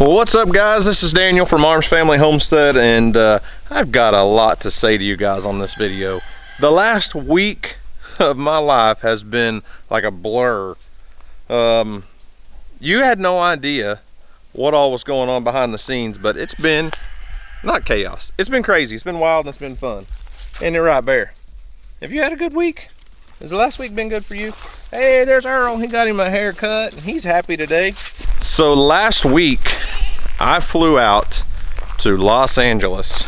Well, what's up guys? This is Daniel from Arms Family Homestead, and I've got a lot to say to you guys on this video. The last week of my life has been like a blur. You had no idea what all was going on behind the scenes, but it's been not chaos. It's been crazy. It's been wild and it's been fun. Ain't it right, Bear? Have you had a good week? Has the last week been good for you? Hey, there's Earl. He got him a haircut and he's happy today. So last week, I flew out to Los Angeles.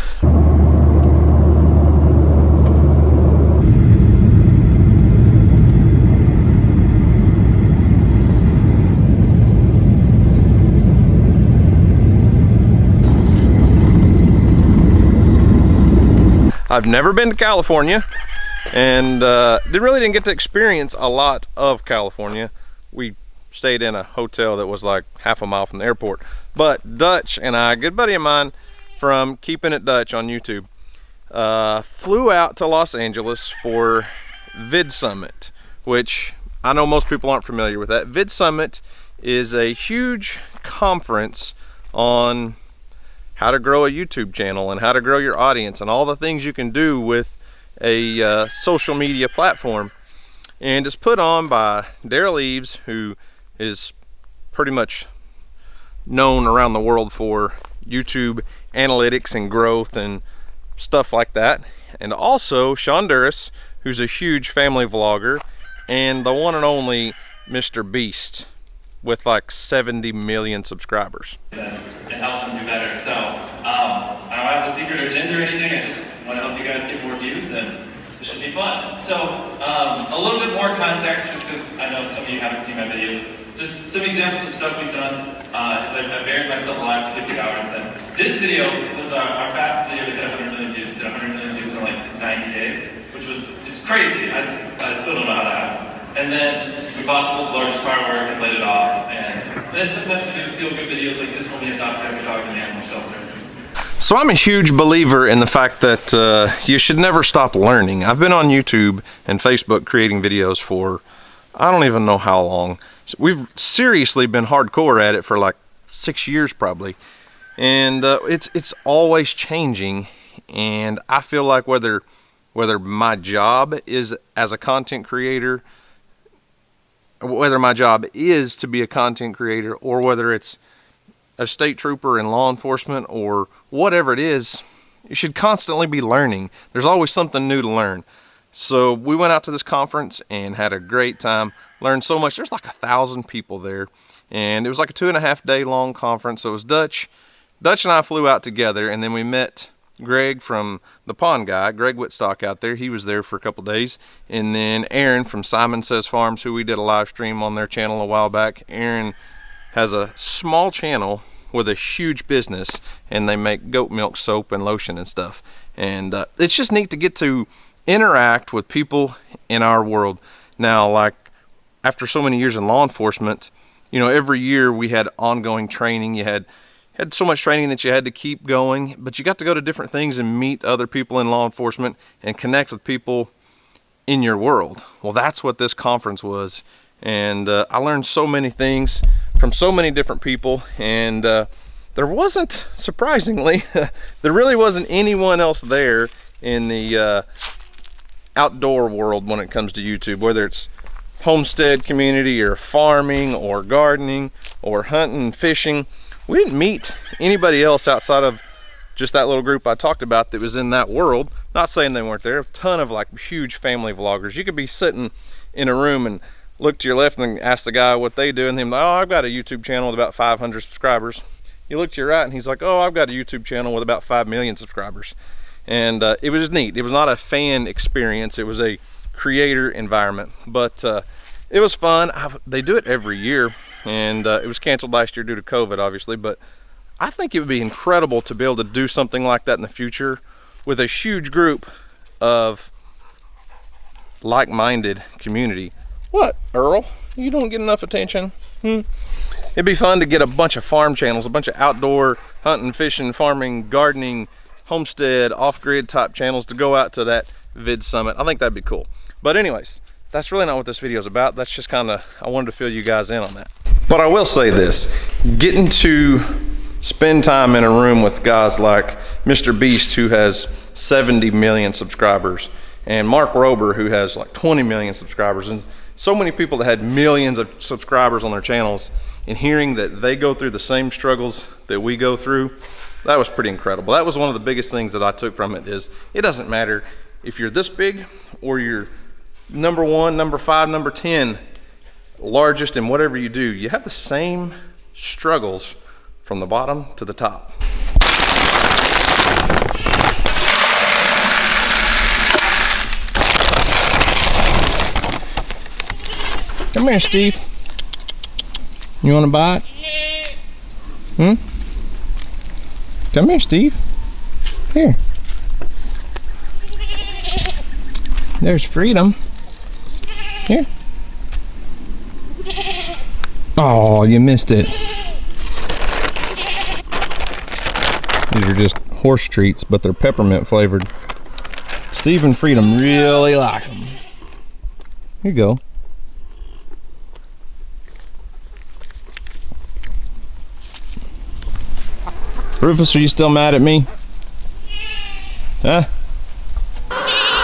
I've never been to California, and really didn't get to experience a lot of California. We stayed in a hotel that was like half a mile from the airport. But Dutch and I, a good buddy of mine from Keeping It Dutch on YouTube, flew out to Los Angeles for Vid Summit, which I know most people aren't familiar with that. Vid Summit is a huge conference on how to grow a YouTube channel and how to grow your audience and all the things you can do with a social media platform. And it's put on by Daryl Eves, who is pretty much known around the world for YouTube analytics and growth and stuff like that. And also Sean Duras, who's a huge family vlogger, and the one and only Mr. Beast with like 70 million subscribers. And help them do better. So I don't have a secret agenda or anything. I just want to help you guys get more views, and it should be fun. So a little bit more context, just because I know some of you haven't seen my videos. Just some examples of stuff we've done is I buried myself alive for 50 hours. And this video was our fastest video. We hit 100 million views. Did 100 million views in like 90 days, which was, it's crazy. I still don't know how that happened. And then we bought the world's largest firework and lit it off. And then sometimes we do feel-good videos like this one. We adopted every dog in the animal shelter. So I'm a huge believer in the fact that you should never stop learning. I've been on YouTube and Facebook creating videos for I don't even know how long. So we've seriously been hardcore at it for like 6 years probably, and it's always changing. And I feel like whether my job is as a content creator, whether my job is to be a content creator, or whether it's a state trooper in law enforcement or whatever it is, you should constantly be learning. There's always something new to learn. So we went out to this conference and had a great time, learned so much. There's like 1,000 people there, and it was like a 2.5 day long conference. So it was Dutch and I flew out together, and then we met Greg from the Pond Guy, Greg Whitstock out there. He was there for a couple days. And then Aaron from Simon Says Farms, who we did a live stream on their channel a while back. Aaron has a small channel with a huge business, and they make goat milk soap and lotion and stuff. And it's just neat to get to interact with people in our world. Now, like after so many years in law enforcement, you know, every year we had ongoing training. You had so much training that you had to keep going, but you got to go to different things and meet other people in law enforcement and connect with people in your world. Well, that's what this conference was. And I learned so many things from so many different people, and there wasn't, surprisingly, there really wasn't anyone else there in the outdoor world when it comes to YouTube, whether it's homestead community or farming or gardening or hunting, fishing. We didn't meet anybody else outside of just that little group I talked about that was in that world. Not saying they weren't there. A ton of like huge family vloggers. You could be sitting in a room and look to your left and ask the guy what they do, and him like, oh, I've got a YouTube channel with about 500 subscribers. You look to your right and he's like, oh, I've got a YouTube channel with about 5 million subscribers. And it was just neat. It was not a fan experience. It was a creator environment, but it was fun. They do it every year, and it was canceled last year due to COVID, obviously, but I think it would be incredible to be able to do something like that in the future with a huge group of like-minded community. What, Earl? You don't get enough attention? It'd be fun to get a bunch of farm channels, a bunch of outdoor hunting, fishing, farming, gardening, homestead, off-grid type channels to go out to that Vid Summit. I think that'd be cool. But anyways, that's really not what this video is about. That's just kind of, I wanted to fill you guys in on that. But I will say this, getting to spend time in a room with guys like Mr. Beast, who has 70 million subscribers, and Mark Rober, who has like 20 million subscribers, and so many people that had millions of subscribers on their channels, and hearing that they go through the same struggles that we go through, that was pretty incredible. That was one of the biggest things that I took from it, is it doesn't matter if you're this big or you're number 1, number 5, number 10, largest in whatever you do, you have the same struggles from the bottom to the top. Come here, Steve. You want a bite? Come here, Steve. Here. There's Freedom. Here. Oh, you missed it. These are just horse treats, but they're peppermint flavored. Steve and Freedom really like them. Here you go. Rufus, are you still mad at me? Huh?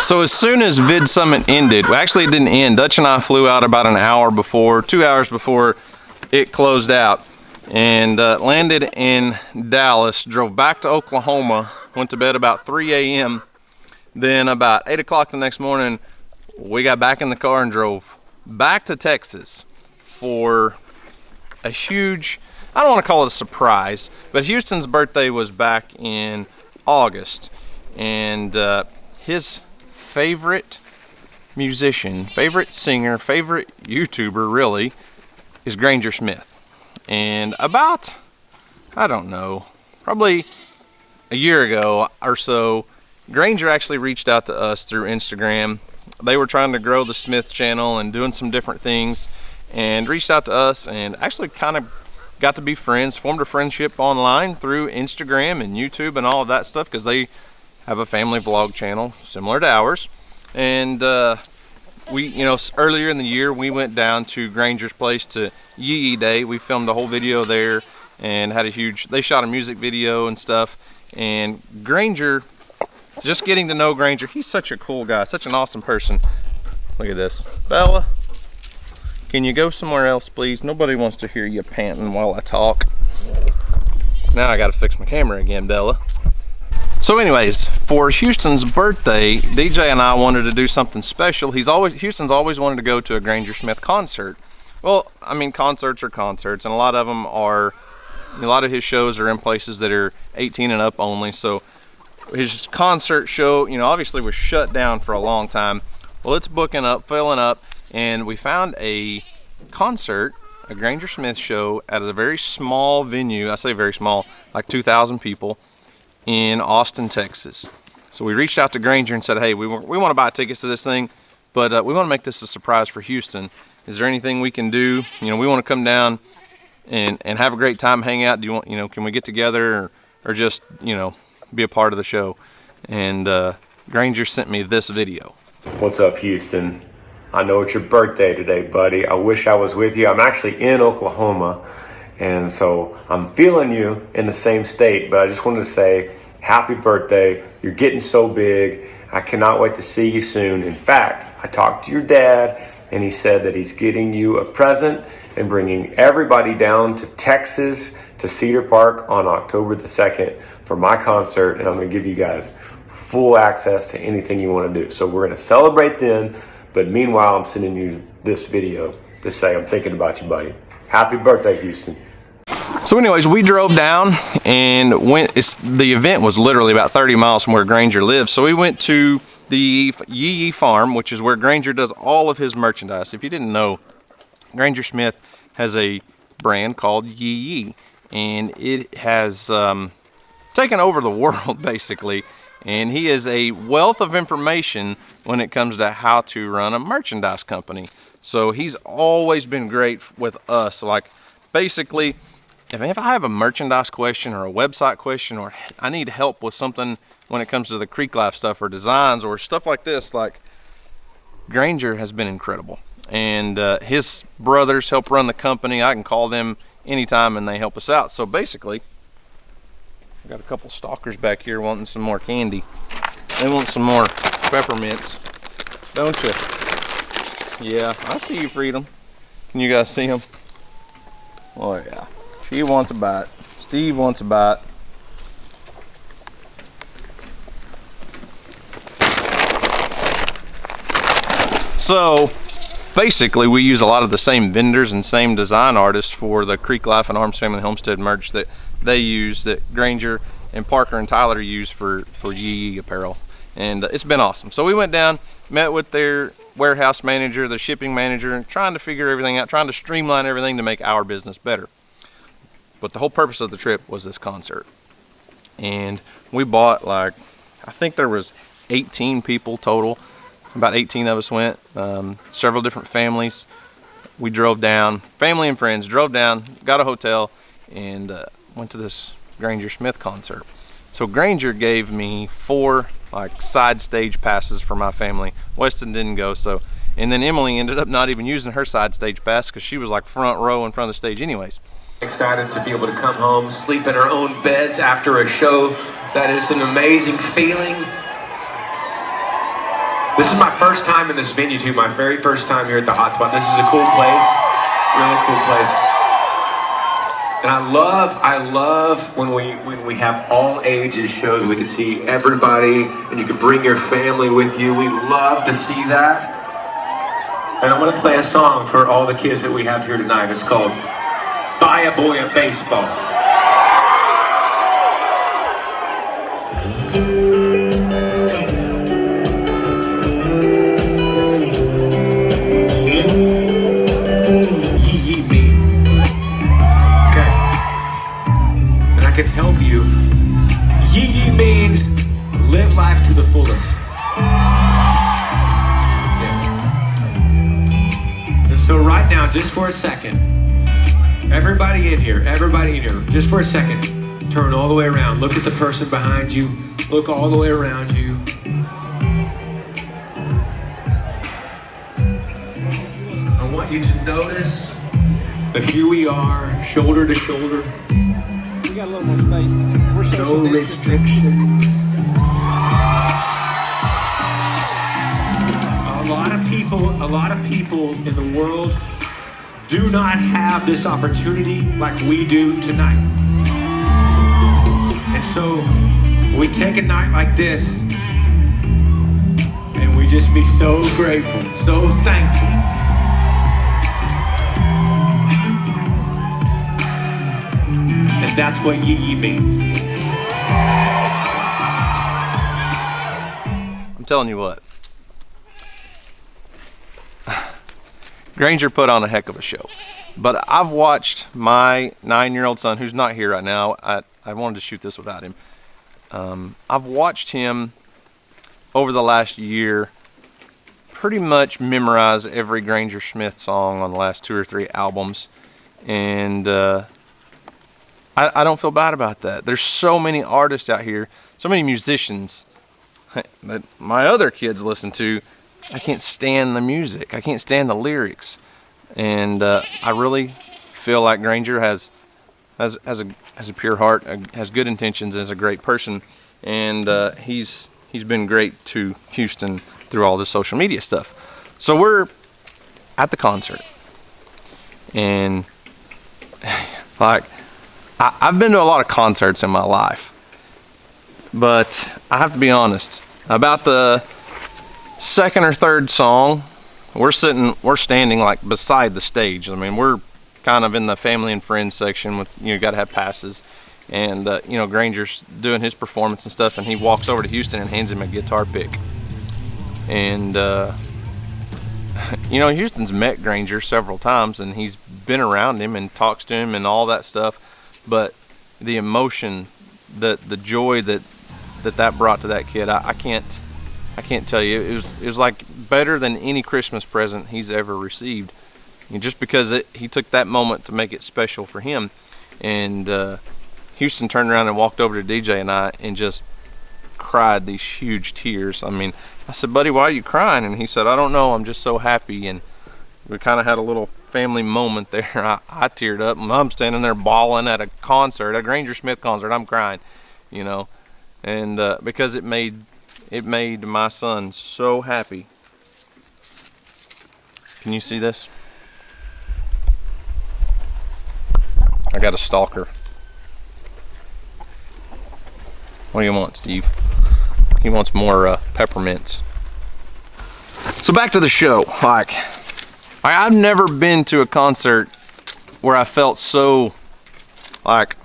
So as soon as Vid Summit ended, well, actually it didn't end. Dutch and I flew out about an hour before, 2 hours before it closed out, and landed in Dallas, drove back to Oklahoma, went to bed about 3 a.m. Then about 8 o'clock the next morning, we got back in the car and drove back to Texas for a huge, I don't want to call it a surprise, but Houston's birthday was back in August, and his favorite musician, favorite singer, favorite YouTuber really is Granger Smith. And about, I don't know, probably a year ago or so, Granger actually reached out to us through Instagram. They were trying to grow the Smith channel and doing some different things, and reached out to us and actually kind of got to be friends, formed a friendship online through Instagram and YouTube and all of that stuff, because they have a family vlog channel similar to ours. And we, you know, earlier in the year we went down to Granger's place to Yee Day. We filmed the whole video there and had a huge, they shot a music video and stuff. And Granger, just getting to know Granger, he's such a cool guy, such an awesome person. Look at this. Bella, can you go somewhere else, please? Nobody wants to hear you panting while I talk. Now I gotta fix my camera again, Bella. So anyways, for Houston's birthday, DJ and I wanted to do something special. Houston's always wanted to go to a Granger Smith concert. Well, I mean, concerts are concerts, and a lot of them are, a lot of his shows are in places that are 18 and up only. So his concert show, you know, obviously was shut down for a long time. Well, it's booking up, filling up, and we found a concert, a Granger Smith show at a very small venue. I say very small, like 2,000 people in Austin, Texas. So we reached out to Granger and said, hey, we want to buy tickets to this thing, but we want to make this a surprise for Houston. Is there anything we can do? You know, we want to come down and have a great time, hang out. Do you want, you know, can we get together or just, you know, be a part of the show? And Granger sent me this video. What's up, Houston? I know it's your birthday today, buddy. I wish I was with you. I'm actually in Oklahoma, and so I'm feeling you in the same state, but I just wanted to say happy birthday. You're getting so big. I cannot wait to see you soon. In fact, I talked to your dad, and he said that he's getting you a present and bringing everybody down to Texas to Cedar Park on October the 2nd for my concert, and I'm going to give you guys full access to anything you want to do. So we're going to celebrate then, but meanwhile, I'm sending you this video to say I'm thinking about you, buddy. Happy birthday, Houston. So anyways, we drove down and went, the event was literally about 30 miles from where Granger lives. So we went to the Yee Farm, which is where Granger does all of his merchandise. If you didn't know, Granger Smith has a brand called Yee, and it has taken over the world basically. And he is a wealth of information when it comes to how to run a merchandise company. So he's always been great with us. Like basically, if I have a merchandise question or a website question, or I need help with something when it comes to the Creek Life stuff or designs or stuff like this, like Granger has been incredible. And his brothers help run the company. I can call them anytime and they help us out. So basically, Got a couple stalkers back here wanting some more candy. They want some more peppermints, don't you? Yeah, I see you, Freedom. Can you guys see them? Oh yeah. She wants a bite. Steve wants a bite. So basically we use a lot of the same vendors and same design artists for the Creek Life and Arms Family Homestead merch that they use, that Granger and Parker and Tyler use for Yee apparel. And it's been awesome. So we went down, met with their warehouse manager, the shipping manager, and trying to figure everything out, trying to streamline everything to make our business better. But the whole purpose of the trip was this concert. And we bought, like, I think there was 18 people total. About 18 of us went, several different families. We drove down, family and friends, drove down, got a hotel, and went to this Granger Smith concert. So Granger gave me 4 like side stage passes for my family. Weston didn't go, so, and then Emily ended up not even using her side stage pass because she was like front row in front of the stage anyways. Excited to be able to come home, sleep in our own beds after a show. That is an amazing feeling. This is my first time in this venue too, my very first time here at the Hotspot. This is a cool place, really cool place. And I love when we have all ages shows. We can see everybody, and you can bring your family with you. We love to see that. And I'm gonna play a song for all the kids that we have here tonight. It's called Buy a Boy a Baseball. Can help you. Yee means live life to the fullest. Yes. And so right now, just for a second, everybody in here, just for a second, turn all the way around. Look at the person behind you. Look all the way around you. I want you to notice that here we are, shoulder to shoulder. We got a little more space. We're social No restriction. A lot of people in the world do not have this opportunity like we do tonight. And so we take a night like this and we just be so grateful, so thankful. And that's what Yee means. I'm telling you what, Granger put on a heck of a show. But I've watched my 9-year-old son, who's not here right now. I wanted to shoot this without him. I've watched him over the last year pretty much memorize every Granger Smith song on the last 2 or 3 albums. And I don't feel bad about that. There's so many artists out here, so many musicians that my other kids listen to. I can't stand the music. I can't stand the lyrics. And I really feel like Granger has a pure heart, has good intentions, is a great person, and he's been great to Houston through all this social media stuff. So we're at the concert, and like I've been to a lot of concerts in my life, but I have to be honest, about the second or third song, we're standing like beside the stage. I mean, we're kind of in the family and friends section with, you got to have passes, and Granger's doing his performance and stuff, and he walks over to Houston and hands him a guitar pick. And Houston's met Granger several times, and he's been around him and talks to him and all that stuff, but the emotion, the joy that brought to that kid, I can't tell you. It was like better than any Christmas present he's ever received. Just because he took that moment to make it special for him. And Houston turned around and walked over to DJ and I and just cried these huge tears. I mean, I said, "Buddy, why are you crying?" And he said, "I don't know, I'm just so happy." And we kind of had a little family moment there. I teared up, and I'm standing there bawling at a concert, a Granger Smith concert. I'm crying. you know, and because it made my son so happy. Can you see this? I got a stalker. What do you want, Steve? He wants more peppermints. So back to the show. Like, I've never been to a concert where I felt so like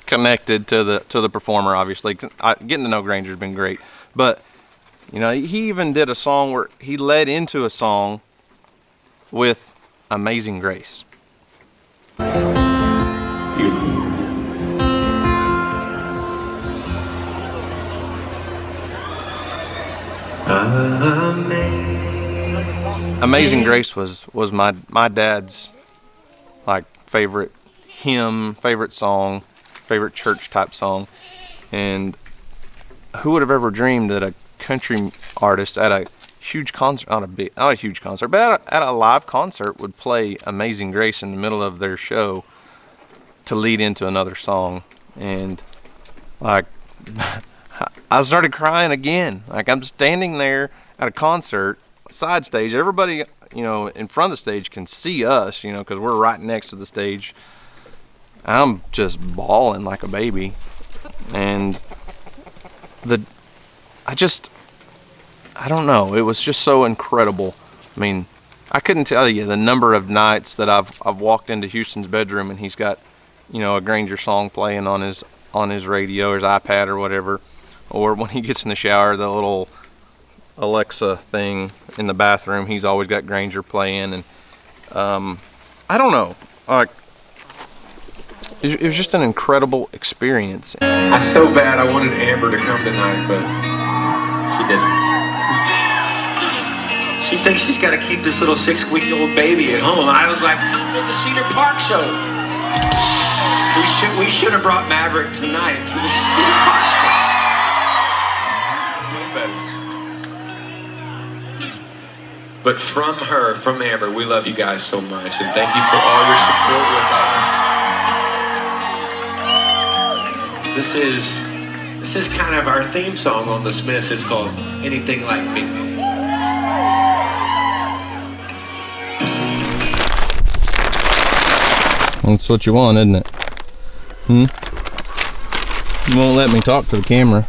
connected to the performer. Obviously, getting to know Granger's been great, but you know, he even did a song where he led into a song with Amazing Grace. Amazing Grace was my dad's like favorite hymn, favorite song, favorite church type song. And who would have ever dreamed that a country artist at a huge concert, not a huge concert, but at a live concert would play Amazing Grace in the middle of their show to lead into another song. And like, I started crying again. Like, I'm standing there at a concert, side stage. Everybody, you know, in front of the stage can see us, you know, because we're right next to the stage. I'm just bawling like a baby. And I don't know. It was just so incredible. I mean, I couldn't tell you the number of nights that I've walked into Houston's bedroom and he's got, you know, a Granger song playing on his radio or his iPad or whatever. Or when he gets in the shower, the little Alexa thing in the bathroom, he's always got Granger playing. And I don't know. Like, it was just an incredible experience. I so bad I wanted Amber to come tonight, but she didn't. She thinks she's got to keep this little 6-week-old baby at home. I was like, come to the Cedar Park show. We should have brought Maverick tonight to the Cedar Park show. But from Amber, we love you guys so much, and thank you for all your support with us. This is kind of our theme song on the Smiths. It's called Anything Like Me. That's what you want, isn't it? You won't let me talk to the camera.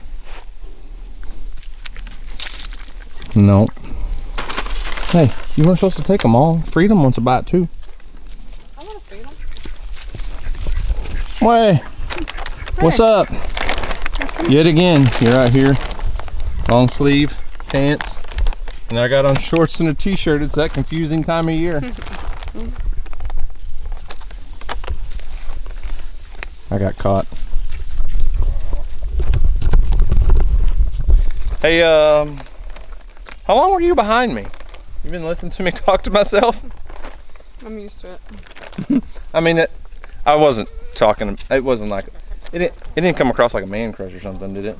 No. Hey, you weren't supposed to take them all. Freedom wants a bite too. I want to feed them. Way. What's up? Yet again, you're out here. Long sleeve pants. And I got on shorts and a t-shirt. It's that confusing time of year. I got caught. Hey, how long were you behind me? You been listening to me talk to myself? I'm used to it. I mean, I wasn't talking. It wasn't like it didn't come across like a man crush or something, did it?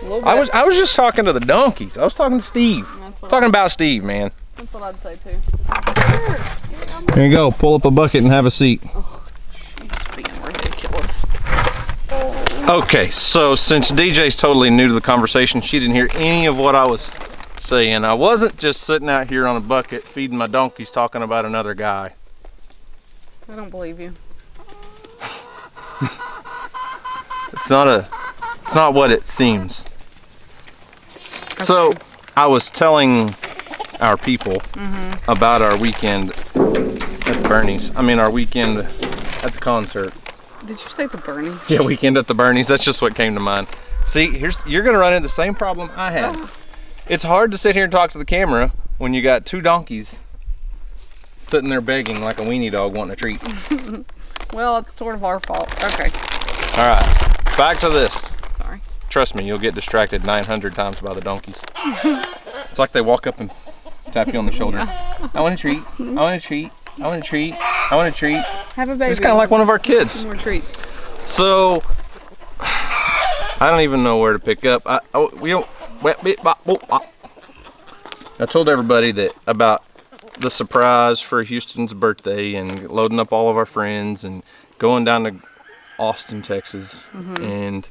A little bit. I was just talking to the donkeys. I was talking to Steve. Talking about Steve, man. That's what I'd say too. Here you go. Pull up a bucket and have a seat. Oh, she's being ridiculous. Okay, so since DJ's totally new to the conversation, she didn't hear any of what I was saying. I wasn't just sitting out here on a bucket feeding my donkeys talking about another guy. I don't believe you. It's not what it seems. Okay. So I was telling our people about our weekend at the Bernie's. I mean, our weekend at the concert. Did you say the Bernie's? Yeah, weekend at the Bernie's. That's just what came to mind. See, you're gonna run into the same problem I had. Oh. It's hard to sit here and talk to the camera when you got two donkeys sitting there begging like a weenie dog wanting a treat. Well, it's sort of our fault. Okay. All right, back to this. Sorry. Trust me, you'll get distracted 900 times by the donkeys. It's like they walk up and tap you on the shoulder. Yeah. I want a treat. I want a treat. I want a treat. I want a treat. Have a baby. It's kind of like one of our kids. More treats. So, I don't even know where to pick up. I told everybody that about the surprise for Houston's birthday and loading up all of our friends and going down to Austin, Texas. And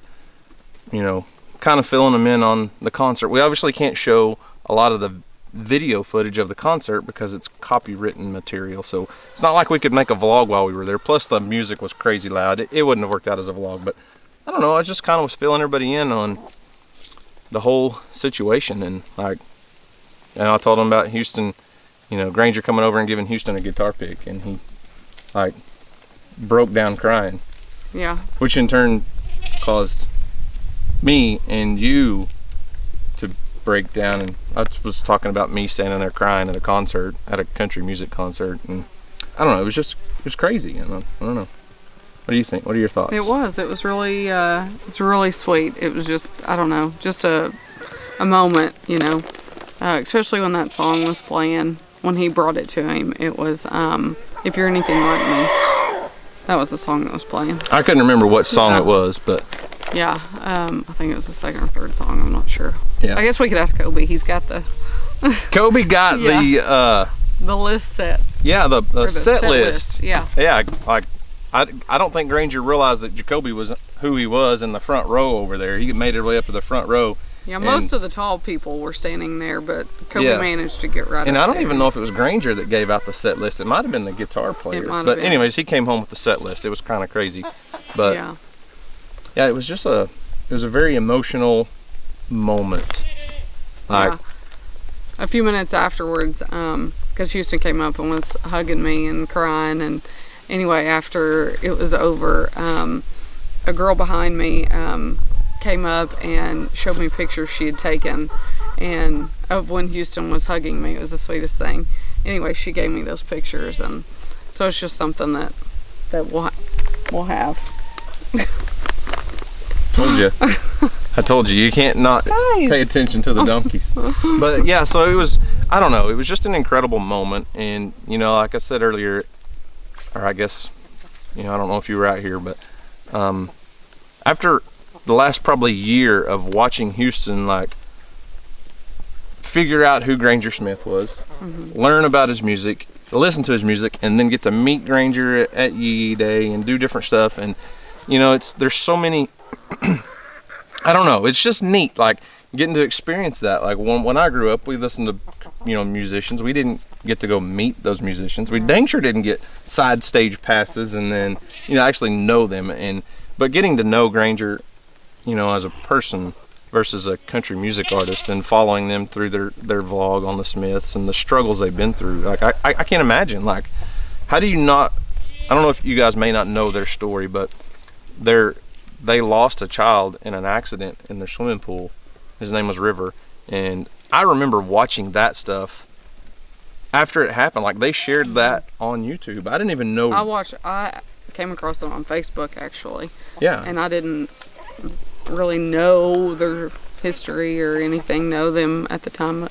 you know, kind of filling them in on the concert. We obviously can't show a lot of the video footage of the concert because it's copywritten material, so it's not like we could make a vlog while we were there. Plus the music was crazy loud. It wouldn't have worked out as a vlog, but I don't know, I just kind of was filling everybody in on the whole situation. And like, and I told him about Houston, you know, Granger coming over and giving Houston a guitar pick, and he like broke down crying. Yeah. Which in turn caused me and you to break down, and I was talking about me standing there crying at a concert, at a country music concert, and I don't know, it was crazy. And I don't know. What do you think? What are your thoughts? It was really sweet. It was just, I don't know, just a moment, you know, especially when that song was playing, when he brought it to him. It was, If You're Anything Like Me. That was the song that was playing. I couldn't remember what song it was, but yeah, I think it was the second or third song. I'm not sure. Yeah. I guess we could ask Kobe. He's got the Kobe got the list set. Yeah, the set list. Yeah. Yeah, like I don't think Granger realized that Jacoby was who he was in the front row over there. He made his way up to the front row. Yeah, most of the tall people were standing there, but Kobe managed to get right and up I don't there. even know if it was Granger that gave out the set list. It might have been the guitar player. But anyways, he came home with the set list. It was kind of crazy. But yeah, it was just a very emotional moment. Like, a few minutes afterwards, because Houston came up and was hugging me and crying, and anyway, after it was over, a girl behind me came up and showed me pictures she had taken and of when Houston was hugging me. It was the sweetest thing. Anyway, she gave me those pictures, and so it's just something that we'll have. Told you. I told you, you can't not pay attention to the donkeys. But yeah, so it was, I don't know, it was just an incredible moment. And, you know, like I said earlier, or I guess, you know, I don't know if you were out here, but after the last probably year of watching Houston, like, figure out who Granger Smith was, learn about his music, listen to his music, and then get to meet Granger at Yee Day and do different stuff. And, you know, there's so many, I don't know, it's just neat, like, getting to experience that. Like, when I grew up, we listened to, you know, musicians. We didn't get to go meet those musicians. We dang sure didn't get side stage passes and then, you know, actually know them. But getting to know Granger, you know, as a person versus a country music artist, and following them through their vlog on the Smiths and the struggles they've been through, like, I can't imagine, like, how do you not, I don't know if you guys may not know their story, but they lost a child in an accident in their swimming pool. His name was River, and I remember watching that stuff after it happened. Like, they shared that on YouTube. I didn't even know. I came across it on Facebook, actually. Yeah. And I didn't really know their history or anything, know them at the time.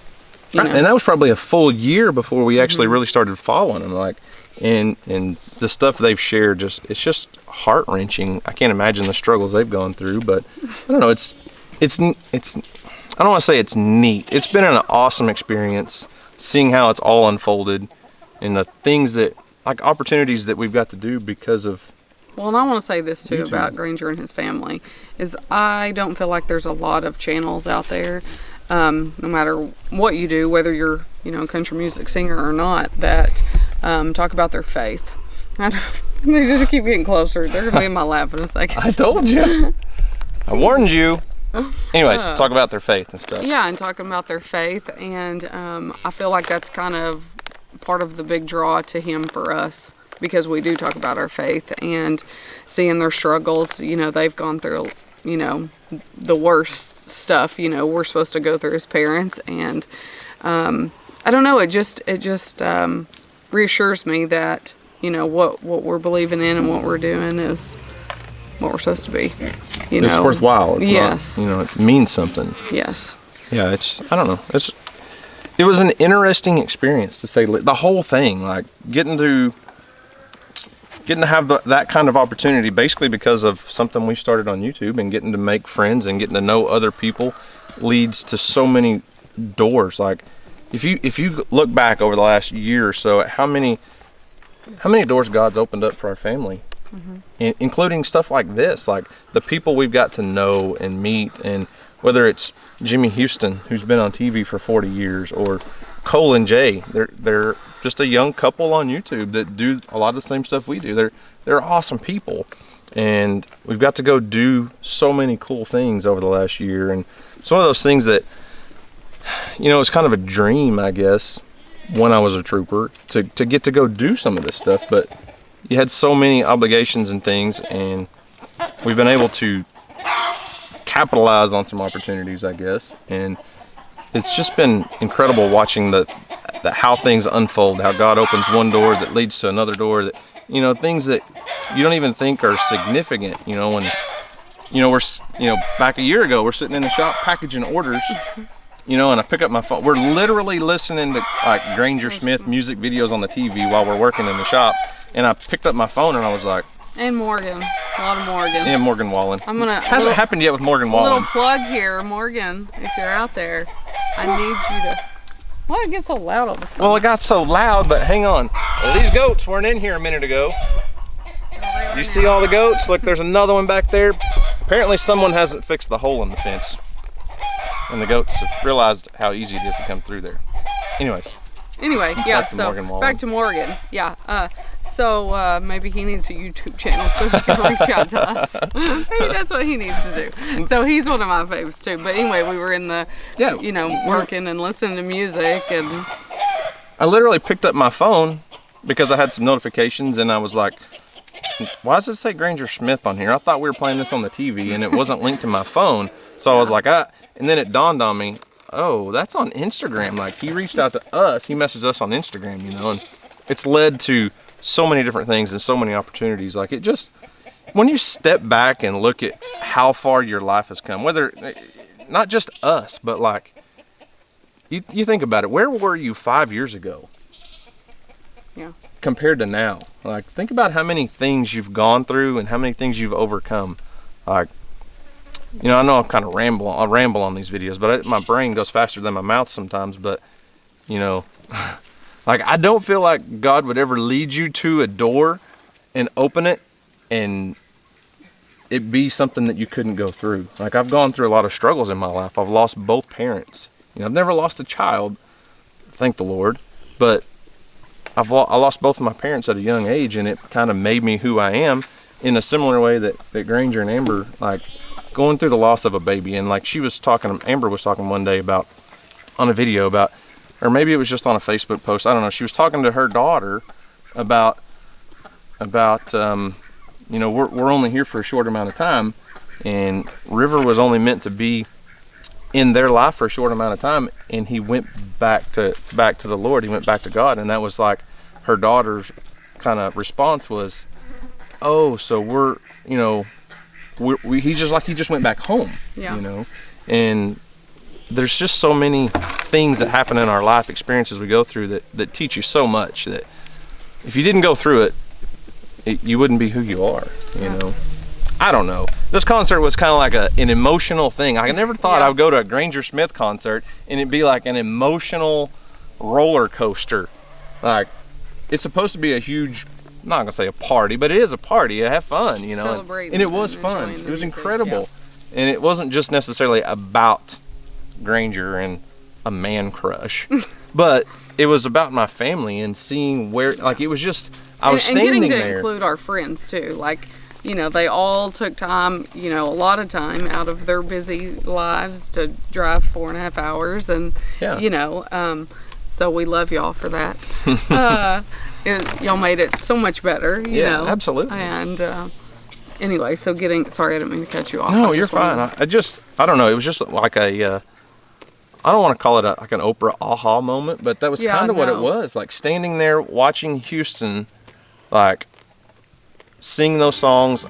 You know. And that was probably a full year before we actually really started following them. Like, and the stuff they've shared, it's just heart wrenching. I can't imagine the struggles they've gone through, but I don't know. It's I don't want to say it's neat. It's been an awesome experience seeing how it's all unfolded and the things that, like, opportunities that we've got to do because of. Well, and I want to say this too YouTube. about Granger and his family, is I don't feel like there's a lot of channels out there, no matter what you do, whether you're, you know, a country music singer or not, that talk about their faith. They just keep getting closer. They're going to be in my lap in a second. I told you. I warned you. Anyways, talk about their faith and stuff. Yeah, and talking about their faith, and I feel like that's kind of part of the big draw to him for us, because we do talk about our faith and seeing their struggles. You know, they've gone through, you know, the worst stuff, you know, we're supposed to go through as parents, and I don't know, it just reassures me that, you know, what we're believing in and what we're doing is what we're supposed to be. You know, it's worthwhile. It's yes. not, you know, it means something. Yes. Yeah, I don't know. It was an interesting experience, to say the whole thing, like getting to have that kind of opportunity, basically because of something we started on YouTube, and getting to make friends and getting to know other people leads to so many doors. Like, if you look back over the last year or so at how many doors God's opened up for our family including stuff like this, like the people we've got to know and meet, and whether it's Jimmy Houston, who's been on TV for 40 years, or Cole and Jay. They're just a young couple on YouTube that do a lot of the same stuff we do. They're awesome people, and we've got to go do so many cool things over the last year. And it's one of those things that, it's kind of a dream, I guess, when I was a trooper, to get to go do some of this stuff. But you had so many obligations and things, and we've been able to capitalize on some opportunities, I guess. And it's just been incredible watching the how things unfold, how God opens one door that leads to another door, that things that you don't even think are significant. When we're back a year ago, we're sitting in the shop packaging orders, and I pick up my phone. We're literally listening to like Granger Smith music videos on the TV while we're working in the shop, and I picked up my phone and I was like, and Morgan, a lot of Morgan. Yeah, Morgan Wallen. Hasn't little, happened yet with Morgan Wallen. Little plug here, Morgan. If you're out there, I need you to. Why did it get so loud all of a sudden? Well, it got so loud, but hang on. Well, these goats weren't in here a minute ago. You see all the goats? Look, there's another one back there. Apparently someone hasn't fixed the hole in the fence, and the goats have realized how easy it is to come through there. Anyway, yeah, so back to Morgan. Yeah, so maybe he needs a YouTube channel so he can reach out to us. Maybe that's what he needs to do. So he's one of my faves too. But anyway, we were in the, working and listening to music, and I literally picked up my phone because I had some notifications, and I was like, why does it say Granger Smith on here? I thought we were playing this on the TV, and it wasn't linked to my phone. So I was like, and then it dawned on me, oh, that's on Instagram. Like, he reached out to us, he messaged us on Instagram, and it's led to so many different things and so many opportunities. Like, it just, when you step back and look at how far your life has come, whether, not just us, but like, you think about it, where were you 5 years ago? Yeah. Compared to now? Like, think about how many things you've gone through and how many things you've overcome. Like, I know I ramble on these videos, but my brain goes faster than my mouth sometimes. But, like, I don't feel like God would ever lead you to a door and open it and it be something that you couldn't go through. Like, I've gone through a lot of struggles in my life. I've lost both parents. I've never lost a child, thank the Lord, but I lost both of my parents at a young age, and it kind of made me who I am in a similar way that Granger and Amber, like, going through the loss of a baby. And like Amber was talking one day on a video about, or maybe it was just on a Facebook post, I don't know, she was talking to her daughter about we're only here for a short amount of time, and River was only meant to be in their life for a short amount of time, and he went back to the Lord. He went back to God, and that was like her daughter's kind of response was, oh, so he just went back home. Yeah. And there's just so many things that happen in our life experiences we go through that teach you so much that if you didn't go through it, you wouldn't be who you are. I don't know. This concert was kind of like an emotional thing. I never thought I would go to a Granger Smith concert and it'd be like an emotional roller coaster. Like, it's supposed to be a huge, I'm not gonna say a party, but it is a party. Have fun, Celebrate and it was fun. It was incredible, and it wasn't just necessarily about Granger and a man crush, but it was about my family and seeing where, like, it was just, I was standing there. And getting to include our friends too, like. They all took time, a lot of time out of their busy lives to drive 4.5 hours. And, so we love y'all for that. Y'all made it so much better, you know. Absolutely. And anyway, so sorry, I didn't mean to cut you off. No, you're fine. I don't know. It was just like I don't want to call it like an Oprah aha moment, but that was kind of what it was. Like, standing there watching Houston, like, sing those songs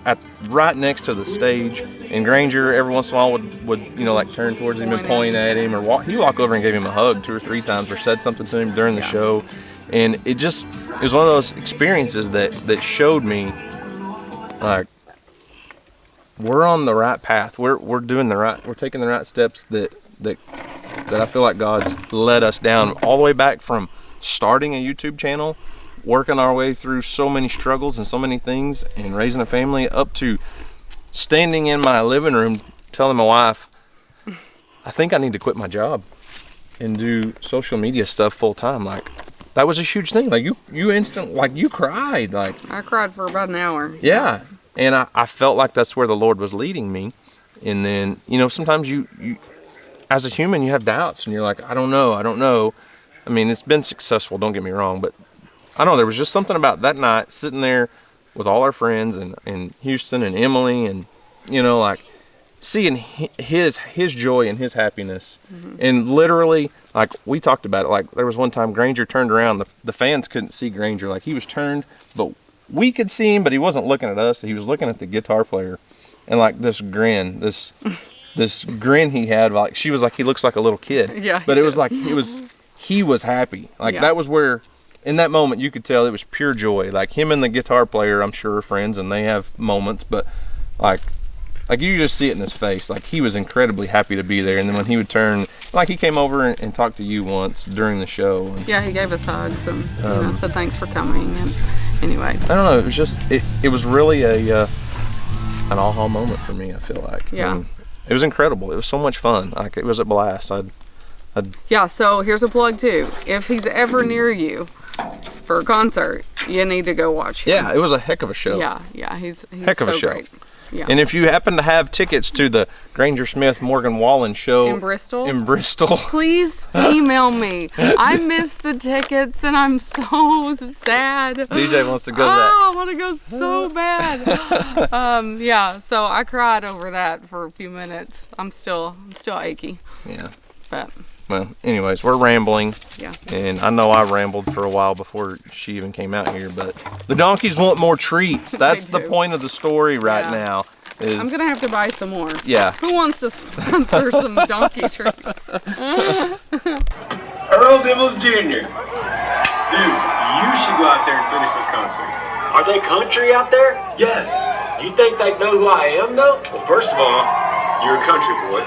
right next to the stage, and Granger every once in a while would like turn towards him and point at him, or he'd walk over and gave him a hug 2 or 3 times, or said something to him during the show. And it was one of those experiences that showed me, like, we're on the right path. We're taking the right steps that I feel like God's led us down all the way back from starting a YouTube channel working our way through so many struggles and so many things and raising a family, up to standing in my living room telling my wife, I think I need to quit my job and do social media stuff full time. Like, that was a huge thing. Like, you cried. Like, I cried for about an hour. yeah. And I felt like that's where the Lord was leading me. And then, you know, sometimes you as a human, you have doubts and you're like, I don't know. I mean, it's been successful, don't get me wrong, but I don't know, there was just something about that night sitting there with all our friends and Houston and Emily, and, you know, like, seeing his joy and his happiness. And literally, like, we talked about it, like, there was one time Granger turned around, the fans couldn't see Granger, like, he was turned, but we could see him, but he wasn't looking at us, he was looking at the guitar player, and like this grin, this grin he had, like, she was like, he looks like a little kid. Yeah, but it was like, he was happy, like, that was where, in that moment, you could tell it was pure joy. Like, him and the guitar player, I'm sure, are friends, and they have moments, but like you just see it in his face. Like, he was incredibly happy to be there. And then when he would turn, like, he came over and talked to you once during the show. And, yeah, he gave us hugs and said thanks for coming. And anyway, I don't know. It was just it was really an aha moment for me. I feel like. Yeah. And it was incredible. It was so much fun. Like, it was a blast. Yeah. So here's a plug too. If he's ever near you for a concert, you need to go watch him. Yeah, it was a heck of a show. Yeah. He's heck of so a show. Great. Yeah. And if you happen to have tickets to the Granger Smith Morgan Wallen show in Bristol, please email me. I missed the tickets and I'm so sad. DJ wants to go. I want to go so bad. Yeah. So I cried over that for a few minutes. I'm still achy. Yeah. But. Well, anyways, we're rambling. Yeah. And I know I rambled for a while before she even came out here, but the donkeys want more treats. That's the point of the story right now. I'm going to have to buy some more. Yeah. Who wants to sponsor some donkey treats? Earl Dibbles Jr. Dude, you should go out there and finish this concert. Are they country out there? Yes. You think they know who I am, though? Well, first of all, you're a country boy.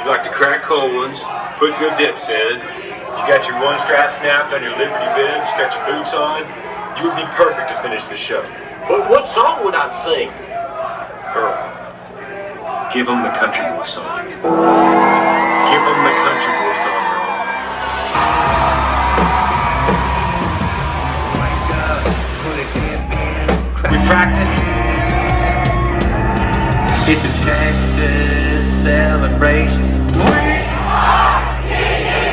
You like to crack cold ones, put good dips in. You got your one strap snapped on your Liberty bibs, got your boots on. You would be perfect to finish the show. But what song would I sing? Earl, give them the country boy song. Give them the country boy song, Earl. We practice. It's a Texas celebration.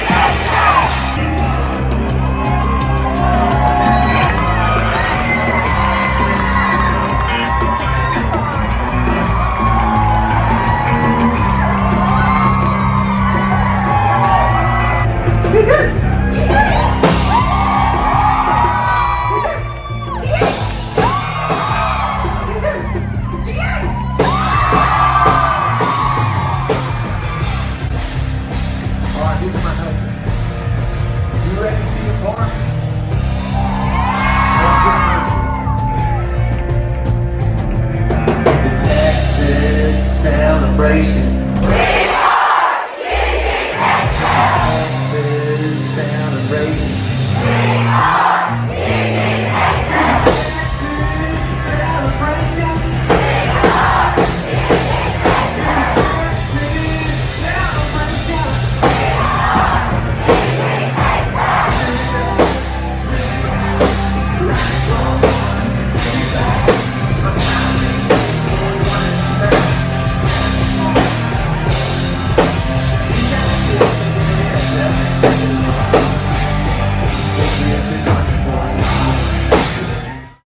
Celebration. We are Yee Farm. Celebration. We are